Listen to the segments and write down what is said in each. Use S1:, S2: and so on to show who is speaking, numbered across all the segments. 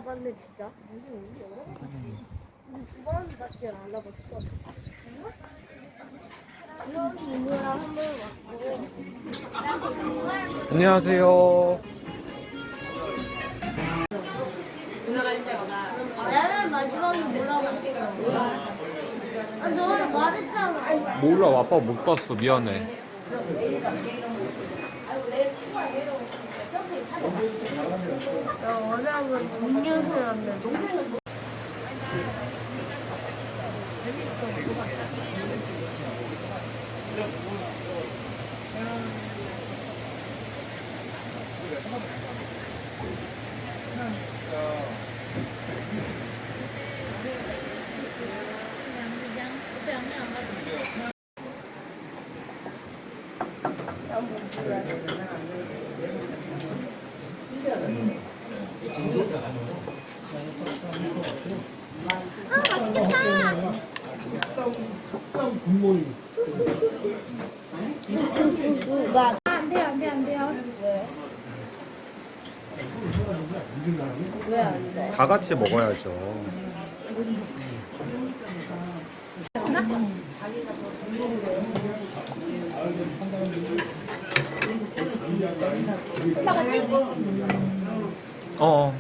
S1: 가봤네 진짜. 우리 여러 번 갔지. 우리 두 번밖에 안 가봤어. 여기 이모랑 한 번 왔고.
S2: 안녕하세요.
S1: 나는 마지막에 뭐라고 했어? 아, 너는 말했잖아.
S2: 몰라, 아빠 못 봤어. 미안해.
S1: 야, 어제하고 음료수였는데. 안 돼요, 안 돼요, 안 돼요. 왜 안 돼?
S2: 다 같이 먹어야죠. 어.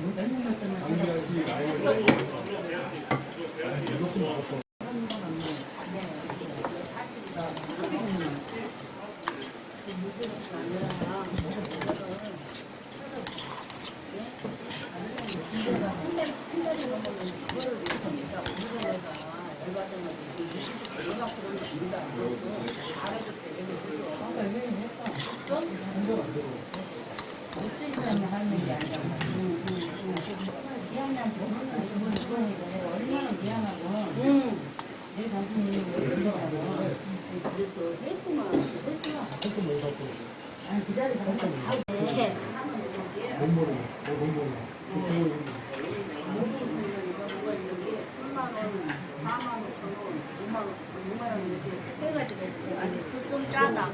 S1: 좀 짜다.